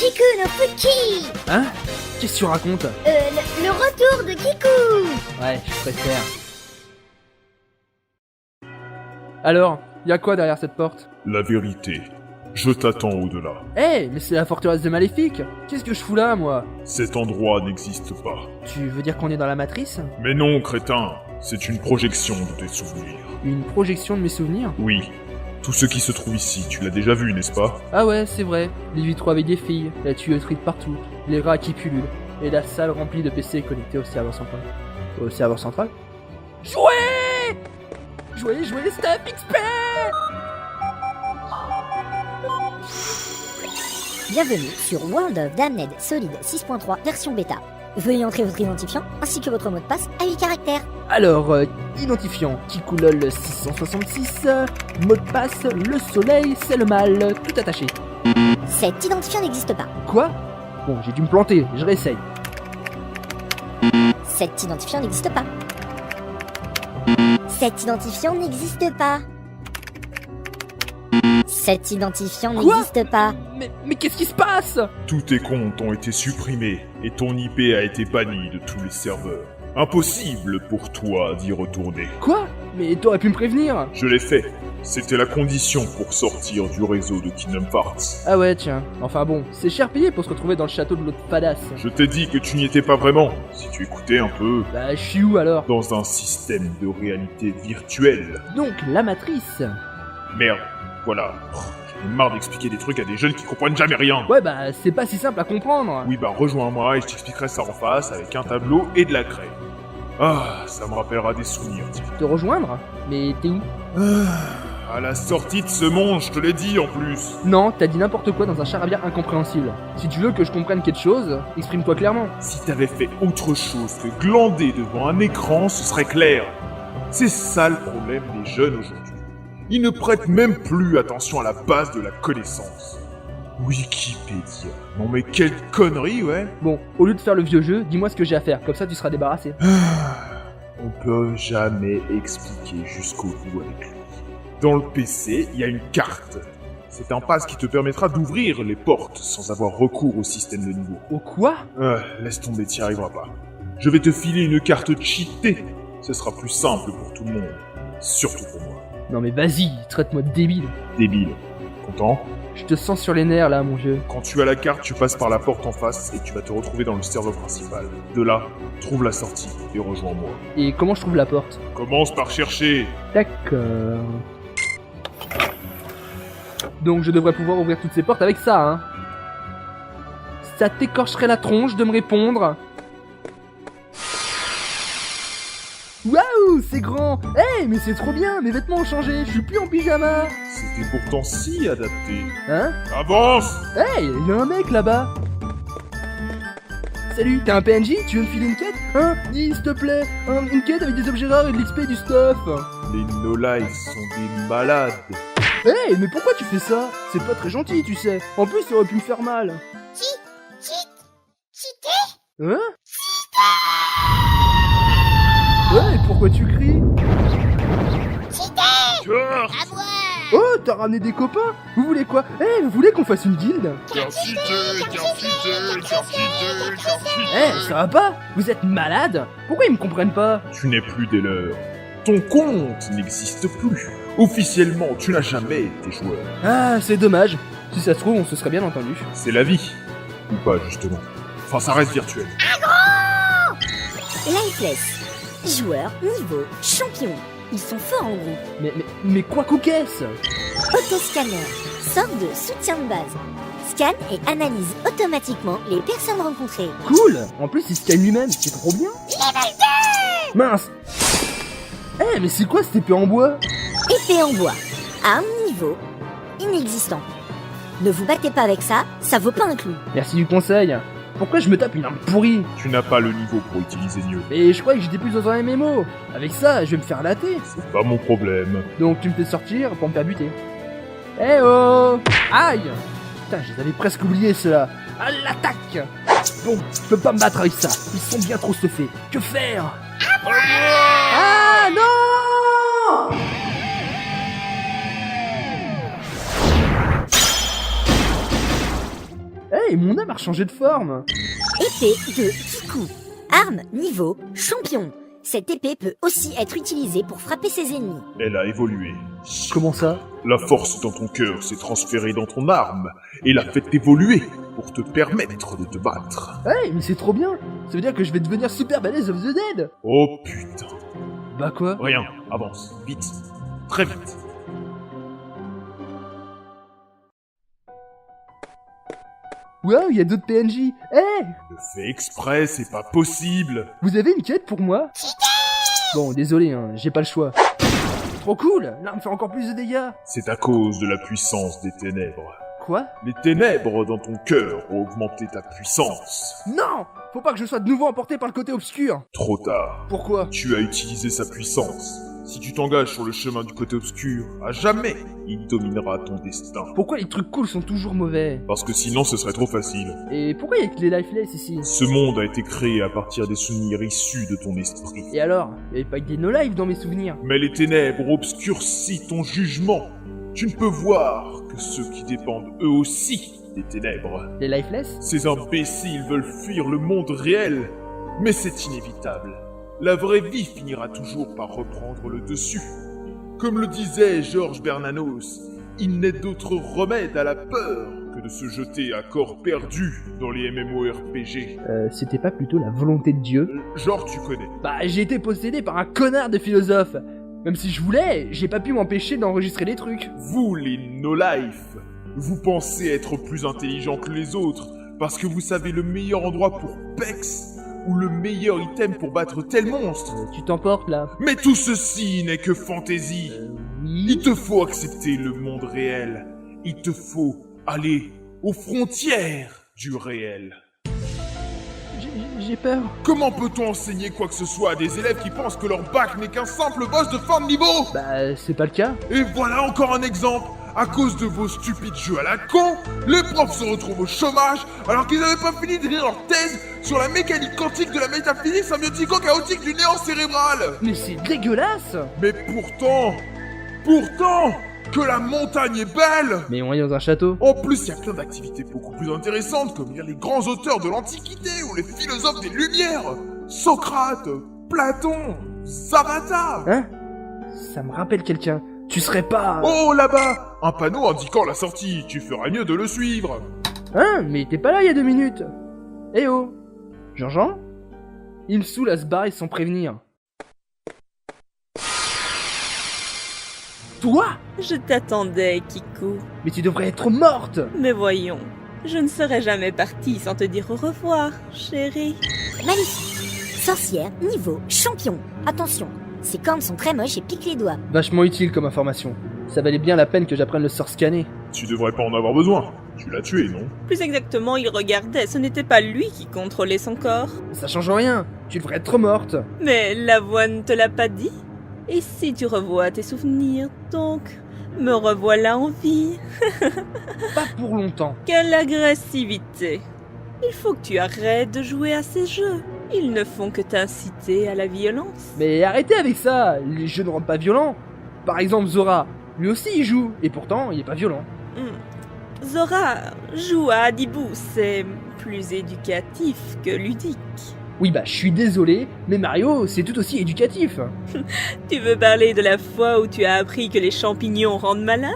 Kiku no Fuki. Hein? Qu'est-ce que tu racontes? Le retour de Kiku. Ouais, je préfère. Alors, y a quoi derrière cette porte? La vérité. Je t'attends au-delà. Hey, mais c'est la forteresse de Maléfique. Qu'est-ce que je fous là, moi? Cet endroit n'existe pas. Tu veux dire qu'on est dans la matrice? Mais non, crétin. C'est une projection de tes souvenirs. Une projection de mes souvenirs? Oui. Tout ce qui se trouve ici, tu l'as déjà vu, n'est-ce pas? Ah ouais, c'est vrai. Les vitraux avec des filles, la tuyauterie de partout, les rats qui pullulent, et la salle remplie de PC connectés au serveur central. Au serveur central? Jouer! Jouer, Stuff XP! Bienvenue sur World of Damned Solid 6.3 version bêta. Veuillez entrer votre identifiant ainsi que votre mot de passe à 8 caractères. Alors, identifiant, Kikulol 666, mot de passe, le soleil, c'est le mal, tout attaché. Cet identifiant n'existe pas. Quoi? Bon, j'ai dû me planter, je réessaye. Cet identifiant n'existe pas. Cet identifiant n'existe pas. Cet identifiant Quoi? n'existe pas. Mais qu'est-ce qui se passe? Tous tes comptes ont été supprimés et ton IP a été banni de tous les serveurs. Impossible pour toi d'y retourner. Quoi? Mais t'aurais pu me prévenir. Je l'ai fait. C'était la condition pour sortir du réseau de Kingdom Hearts. Ah ouais, tiens. Enfin bon, c'est cher payé pour se retrouver dans le château de l'autre fadasse. Je t'ai dit que tu n'y étais pas vraiment. Si tu écoutais un peu, Bah, je suis où alors? dans un système de réalité virtuelle. Donc, la matrice. Merde, voilà. J'en ai marre d'expliquer des trucs à des jeunes qui comprennent jamais rien. Ouais, bah, c'est pas si simple à comprendre. Oui, bah rejoins-moi et je t'expliquerai ça en face avec un tableau et de la craie. Ah, ça me rappellera des souvenirs, tiens. Te rejoindre? Mais t'es où? À la sortie de ce monde, je te l'ai dit en plus. Non, t'as dit n'importe quoi dans un charabia incompréhensible. Si tu veux que je comprenne quelque chose, exprime-toi clairement. Si t'avais fait autre chose que glander devant un écran, ce serait clair. C'est ça le problème des jeunes aujourd'hui. Ils ne prêtent même plus attention à la base de la connaissance. Wikipédia. Non mais quelle connerie, ouais. Bon, au lieu de faire le vieux jeu, dis-moi ce que j'ai à faire, comme ça tu seras débarrassé. On peut jamais expliquer jusqu'au bout avec lui. Dans le PC, il y a une carte. C'est un pass qui te permettra d'ouvrir les portes sans avoir recours au système de niveau. Au quoi? Laisse tomber, t'y arriveras pas. Je vais te filer une carte cheatée. Ce sera plus simple pour tout le monde. Surtout pour moi. Non mais vas-y, traite-moi de débile. Débile. Content? Je te sens sur les nerfs là, mon jeu. Quand tu as la carte, tu passes par la porte en face et tu vas te retrouver dans le serveur principal. De là, trouve la sortie et rejoins-moi. Et comment je trouve la porte? Commence par chercher. D'accord. Donc je devrais pouvoir ouvrir toutes ces portes avec ça, hein. Ça t'écorcherait la tronche de me répondre. Waouh, c'est grand. Hey, mais c'est trop bien, mes vêtements ont changé, je suis plus en pyjama. C'était pourtant si adapté. Hein? Avance! Hey, il y a un mec là-bas. Salut, t'es un PNJ? Tu veux me filer une quête? Hein? Dis, s'il te plaît, une quête avec des objets rares et de l'XP et du stuff. Les no-life sont des malades. Hey, mais pourquoi tu fais ça? C'est pas très gentil, tu sais. En plus, ça aurait pu me faire mal. Hein? Ouais, pourquoi tu cries? Oh, t'as ramené des copains? Vous voulez quoi? Vous voulez qu'on fasse une guilde? Ça va pas? Vous êtes malade? Pourquoi ils me comprennent pas? Tu n'es plus des leurs. Ton compte n'existe plus. Officiellement, tu n'as jamais été joueur. Ah, c'est dommage. Si ça se trouve, on se serait bien entendu. C'est la vie. Ou pas, justement. Enfin, ça reste virtuel. Lifeless. Joueurs, niveau, champion. Ils sont forts en groupe. Mais quoi qu'est-ce? Autoscanner. Sorte de soutien de base. Scanne et analyse automatiquement les personnes rencontrées. Cool. En plus, il scanne lui-même, c'est trop bien. Mince. Mais c'est quoi cette épée en bois? Épée en bois. Arme niveau inexistant. Ne vous battez pas avec ça, ça vaut pas un clou. Merci du conseil. Pourquoi je me tape une arme pourrie? Tu n'as pas le niveau pour utiliser mieux. Et je croyais que j'étais plus dans un MMO. Avec ça, je vais me faire latter. C'est pas mon problème. Donc tu me fais sortir pour me faire buter. Eh oh! Aïe! Putain, je les avais presque oubliés ceux-là. À l'attaque! Bon, je peux pas me battre avec ça. Ils sont bien trop stuffés. Que faire? Ah non! Hey, mon âme a changé de forme. Épée de Kiku. Arme niveau champion. Cette épée peut aussi être utilisée pour frapper ses ennemis. Elle a évolué. Comment ça? La force dans ton cœur s'est transférée dans ton arme et l'a fait évoluer pour te permettre de te battre. Hey, mais c'est trop bien. Ça veut dire que je vais devenir super balèze of the dead. Oh putain. Bah quoi? Rien, avance, vite, très vite. Waouh, il y a d'autres PNJ. Hey, Le fait exprès, c'est pas possible. vous avez une quête pour moi? Bon, désolé, hein, j'ai pas le choix. Trop cool, l'arme fait encore plus de dégâts. C'est à cause de la puissance des ténèbres. Quoi? Les ténèbres dans ton cœur ont augmenté ta puissance. Non! Faut pas que je sois de nouveau emporté par le côté obscur. Trop tard. Pourquoi? Tu as utilisé sa puissance. Si tu t'engages sur le chemin du côté obscur, à jamais, il dominera ton destin. Pourquoi les trucs cool sont toujours mauvais? Parce que sinon ce serait trop facile. Et pourquoi il y a que les lifeless ici? Ce monde a été créé à partir des souvenirs issus de ton esprit. Et alors? Il y avait pas que des no-life dans mes souvenirs. Mais les ténèbres obscurcissent ton jugement. Tu ne peux voir que ceux qui dépendent eux aussi des ténèbres. Les lifeless? Ces imbéciles veulent fuir le monde réel, mais c'est inévitable. La vraie vie finira toujours par reprendre le dessus. Comme le disait Georges Bernanos, il n'est d'autre remède à la peur que de se jeter à corps perdu dans les MMORPG. C'était pas plutôt la volonté de Dieu? Genre tu connais. Bah, j'ai été possédé par un connard de philosophe. Même si je voulais, j'ai pas pu m'empêcher d'enregistrer des trucs. Vous les no-life, vous pensez être plus intelligent que les autres parce que vous savez le meilleur endroit pour Pex ou le meilleur item pour battre tel monstre. Tu t'emportes là? Mais tout ceci n'est que fantaisie. Oui. Il te faut accepter le monde réel. Il te faut aller aux frontières du réel. J'ai peur. Comment peut-on enseigner quoi que ce soit à des élèves qui pensent que leur bac n'est qu'un simple boss de fin de niveau? Bah, c'est pas le cas. Et voilà encore un exemple. À cause de vos stupides jeux à la con, les profs se retrouvent au chômage alors qu'ils n'avaient pas fini d'écrire leur thèse sur la mécanique quantique de la métaphysique symbiotico-chaotique du néant cérébral. Mais c'est dégueulasse. Mais pourtant, que la montagne est belle. Mais on est dans un château. En plus, il y a plein d'activités beaucoup plus intéressantes comme lire les grands auteurs de l'Antiquité ou les philosophes des Lumières. Socrate, Platon, Zarata. Hein? Ça me rappelle quelqu'un. Tu serais pas... Oh, là-bas, un panneau indiquant la sortie. Tu ferais mieux de le suivre. Hein? Mais t'es pas là il y a 2 minutes. Eh oh! Jean-Jean? Il me saoule à se barrer sans prévenir. Toi? Je t'attendais, Kiku. Mais tu devrais être morte! Mais voyons, je ne serais jamais partie sans te dire au revoir, chérie. Maléfique. Sorcière niveau champion. Attention, ses cornes sont très moches et piquent les doigts. Vachement utile comme information. Ça valait bien la peine que j'apprenne le sort scanner. Tu devrais pas en avoir besoin. Tu l'as tué, non? Plus exactement, il regardait, ce n'était pas lui qui contrôlait son corps. Ça change rien. Tu devrais être morte. Mais la voix ne te l'a pas dit? Et si tu revois tes souvenirs, donc, me revoilà en vie. Pas pour longtemps. Quelle agressivité! Il faut que tu arrêtes de jouer à ces jeux. Ils ne font que t'inciter à la violence. Mais arrêtez avec ça. Les jeux ne rendent pas violents. Par exemple Zora. Lui aussi il joue. Et pourtant il est pas violent. Zora joue à Adibou, c'est plus éducatif que ludique. Oui bah je suis désolé, mais Mario c'est tout aussi éducatif. Tu veux parler de la fois où tu as appris que les champignons rendent malade?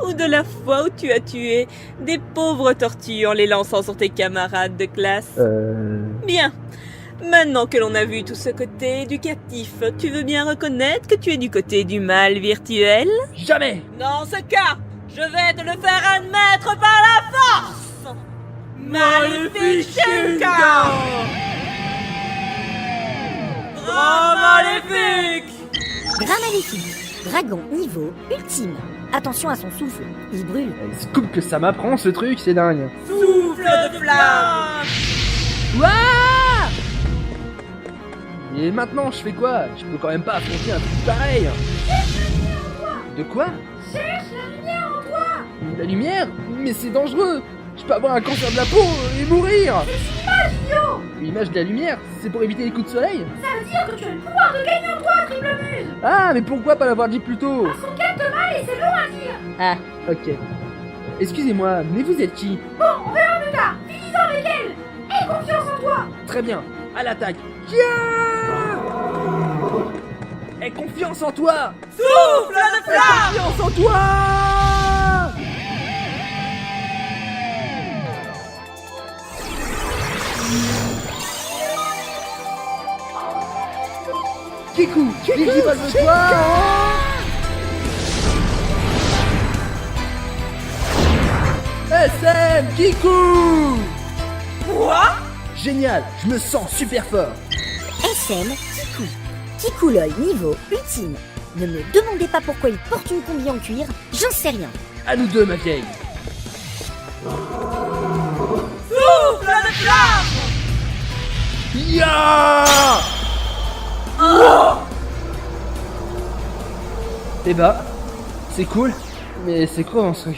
Ou de la fois où tu as tué des pauvres tortues en les lançant sur tes camarades de classe? Bien. Maintenant que l'on a vu tout ce côté éducatif, tu veux bien reconnaître que tu es du côté du mal virtuel? Jamais. Dans ce cas, je vais te le faire admettre par la force! Maléfique! Grand maléfique! Grand maléfique. Dragon niveau ultime. Attention à son souffle, il brûle. Scoop que ça m'apprend ce truc, c'est dingue. Souffle de flamme! Ouah! Et maintenant je fais quoi? Je peux quand même pas affronter un truc pareil. De quoi? Cherche la lumière en toi! La lumière? Mais c'est dangereux. Je peux avoir un cancer de la peau et mourir. C'est une image, idiot! L'image de la lumière, c'est pour éviter les coups de soleil? Ça veut dire que tu as le pouvoir de gagner en toi, Triple Muse! Ah, mais pourquoi pas l'avoir dit plus tôt? Parce qu'on capte mal et c'est long à dire! Ah, ok. Excusez-moi, mais vous êtes qui? Bon, on verra plus tard! Très bien, à l'attaque. Yeah. Aie confiance en toi. Souffle de flamme! Aie confiance en toi. Kikou, Kiki passe de toi. SM Kikou. Quoi? Génial, je me sens super fort. SM Kikou. Kikou LOL niveau ultime. Ne me demandez pas pourquoi il porte une combi en cuir, j'en sais rien. À nous deux, ma vieille. Souffle de flamme! Ya. Eh bah, c'est cool, mais c'est quoi ce truc?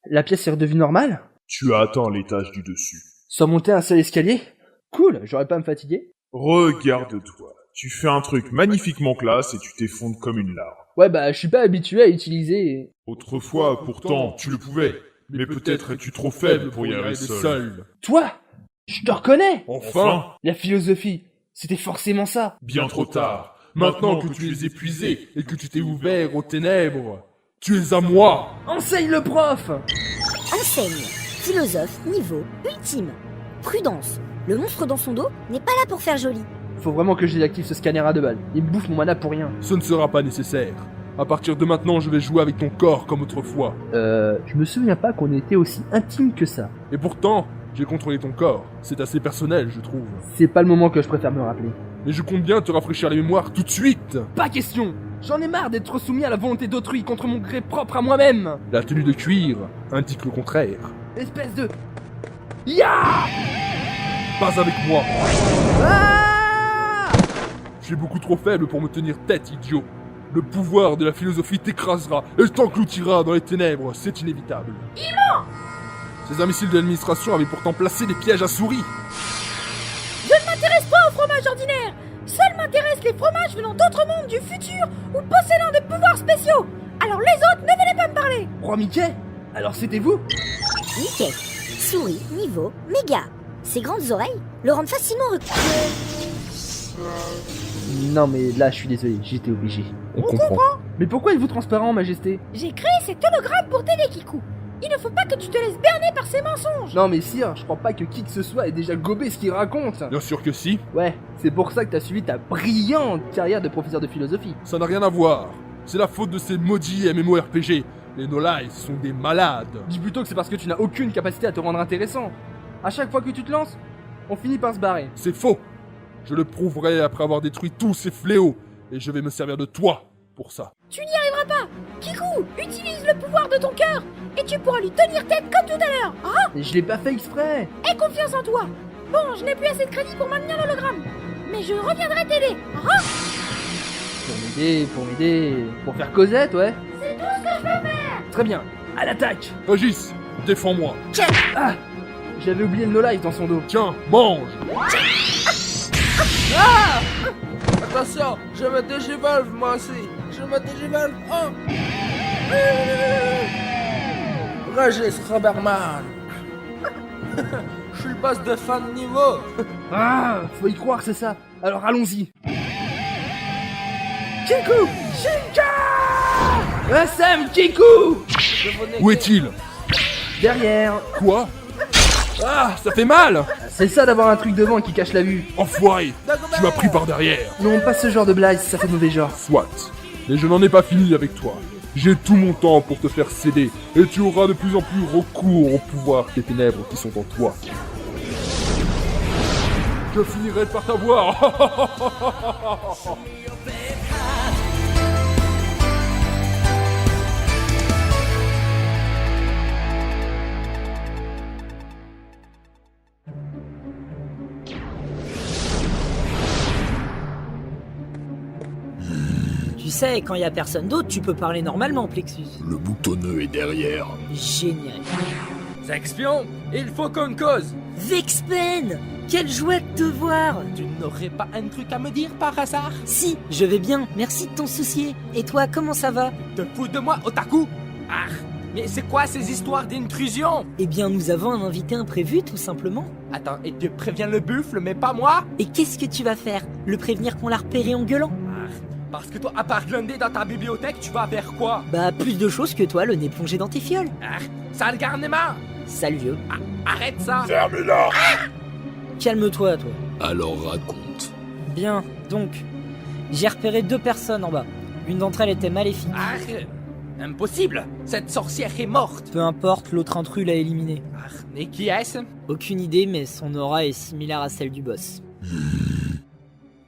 La pièce est redevenue normale? Tu as atteint l'étage du dessus. Sans monter un seul escalier? Cool, j'aurais pas à me fatiguer? Regarde-toi. Tu fais un truc magnifiquement classe et tu t'effondres comme une larve. Ouais bah, je suis pas habitué à utiliser... Autrefois, pourtant, tu le pouvais. Mais peut-être es-tu trop faible pour y arriver seul. Toi? Je te reconnais! Enfin, La philosophie, c'était forcément ça. bien trop tard. Maintenant que tu es épuisé et que tu t'es ouvert aux ténèbres, tu es à moi. Enseigne le prof! Enseigne. Philosophe niveau ultime. Prudence. Le monstre dans son dos n'est pas là pour faire joli. Faut vraiment que je désactive ce scanner à 2 balles. Il me bouffe mon mana pour rien. Ce ne sera pas nécessaire. À partir de maintenant, je vais jouer avec ton corps comme autrefois. Je me souviens pas qu'on était aussi intime que ça. Et pourtant, j'ai contrôlé ton corps. C'est assez personnel, je trouve. C'est pas le moment que je préfère me rappeler. Mais je compte bien te rafraîchir la mémoire tout de suite. Pas question! J'en ai marre d'être soumis à la volonté d'autrui contre mon gré propre à moi-même! La tenue de cuir indique le contraire. Espèce de... Ya! Pas avec moi. Ah! Tu es beaucoup trop faible pour me tenir tête, idiot. Le pouvoir de la philosophie t'écrasera et t'engloutira dans les ténèbres, c'est inévitable. Ces imbéciles de l'administration avaient pourtant placé des pièges à souris. Je ne m'intéresse pas aux fromages ordinaires. Seuls m'intéressent les fromages venant d'autres mondes du futur ou possédant des pouvoirs spéciaux. Alors les autres, ne venez pas me parler. Roi Mickey? Alors c'était vous? Mickey. Souris niveau méga. Ses grandes oreilles le rendent facilement Non mais là je suis désolé, j'étais obligé. On comprend. Mais pourquoi êtes-vous transparent, majesté? J'ai créé cet hologramme pour t'aider, Kikou. Il ne faut pas que tu te laisses berner par ces mensonges. Non mais sire, je crois pas que qui que ce soit ait déjà gobé ce qu'il raconte. Bien sûr que si, Ouais, c'est pour ça que t'as suivi ta brillante carrière de professeur de philosophie. ça n'a rien à voir. C'est la faute de ces maudits MMORPG. Les no-lies sont des malades. Dis plutôt que c'est parce que tu n'as aucune capacité à te rendre intéressant. À chaque fois que tu te lances, on finit par se barrer. C'est faux. Je le prouverai après avoir détruit tous ces fléaux. Et je vais me servir de toi pour ça. Tu n'y arriveras pas. Kikou, utilise le pouvoir de ton cœur et tu pourras lui tenir tête comme tout à l'heure. Ah, Et je l'ai pas fait exprès. aie confiance en toi. Bon, je n'ai plus assez de crédit pour maintenir l'hologramme. Mais je reviendrai t'aider. Ah, Pour m'aider, pour faire Cosette, ouais. c'est tout ce que je peux faire. Très bien, à l'attaque. Régis, défends-moi. Ah, j'avais oublié le no-life dans son dos. Tiens, mange. Attention, je me dégivolve moi aussi. Je me dégivolve. Oh. Régis Robertman. Je suis le boss de fin de niveau. Ah, faut y croire, c'est ça. Alors allons-y. Kikou, Shinka, SM Kikou. Où est-il? Derrière. Quoi? Ah, ça fait mal. C'est ça d'avoir un truc devant qui cache la vue. Enfoiré. Tu m'as pris par derrière. Non, pas ce genre de blague, ça fait mauvais genre. Soit. Mais je n'en ai pas fini avec toi. J'ai tout mon temps pour te faire céder, et tu auras de plus en plus recours au pouvoir des ténèbres qui sont en toi. Je finirai par t'avoir. Tu sais, quand il y a personne d'autre, tu peux parler normalement, Plexus. Le boutonneux est derrière. Génial. Sexion, il faut qu'on cause. Vexpen! quelle joie de te voir. Tu n'aurais pas un truc à me dire par hasard? Si, je vais bien, merci de t'en soucier. Et toi, comment ça va? Te fous de moi, otaku? Ah, mais c'est quoi ces histoires d'intrusion? Eh bien, nous avons un invité imprévu, tout simplement. Attends, et tu préviens le buffle, mais pas moi? Et qu'est-ce que tu vas faire? Le prévenir qu'on l'a repéré en gueulant? Ah, parce que toi, à part glander dans ta bibliothèque, tu vas faire quoi? Bah, plus de choses que toi, le nez plongé dans tes fioles. Ah, sale garnement! Sale vieux. Ah, arrête ça! Fermez-la! Calme-toi, toi. Alors raconte. Bien, donc, j'ai repéré 2 personnes en bas. Une d'entre elles était maléfique. Ah, impossible! Cette sorcière est morte! Peu importe, l'autre intrus l'a éliminée. Ah, mais qui est-ce? Aucune idée, mais son aura est similaire à celle du boss.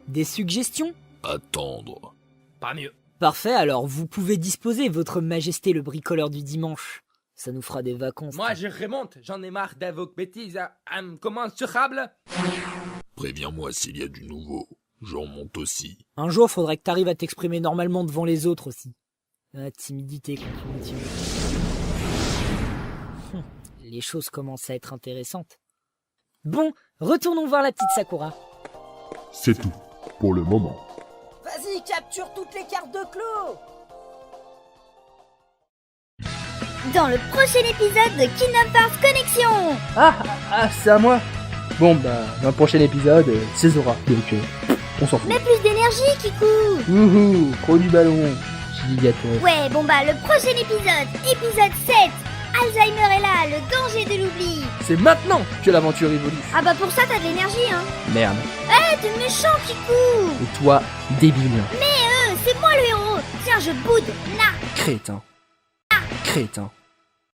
Des suggestions? Attendre. Pas mieux. Parfait, alors vous pouvez disposer, votre majesté le bricoleur du dimanche. Ça nous fera des vacances. Moi, je remonte. J'en ai marre de vos bêtises incommensurable. Préviens-moi s'il y a du nouveau. J'en monte aussi. Un jour, faudrait que t'arrives à t'exprimer normalement devant les autres aussi. Ah, timidité contre motivation. Les choses commencent à être intéressantes. Bon, retournons voir la petite Sakura. C'est tout, pour le moment. Vas-y, capture toutes les cartes de Clos. Dans le prochain épisode de Kingdom Hearts Connexion. Ah, c'est à moi. Bon, bah, dans le prochain épisode, c'est Zora. Donc, on s'en fout. Mais plus d'énergie, Kikou. Wouhou, pro du ballon. Gigaton. Ouais, bon bah, le prochain épisode 7. Alzheimer est là, le danger de l'oubli. C'est maintenant que l'aventure évolue. Ah bah pour ça, t'as de l'énergie, hein. Merde. T'es méchant, Kikou. Et toi, débile. C'est moi le héros. Tiens, je boude. Na. Crétin. Crétin.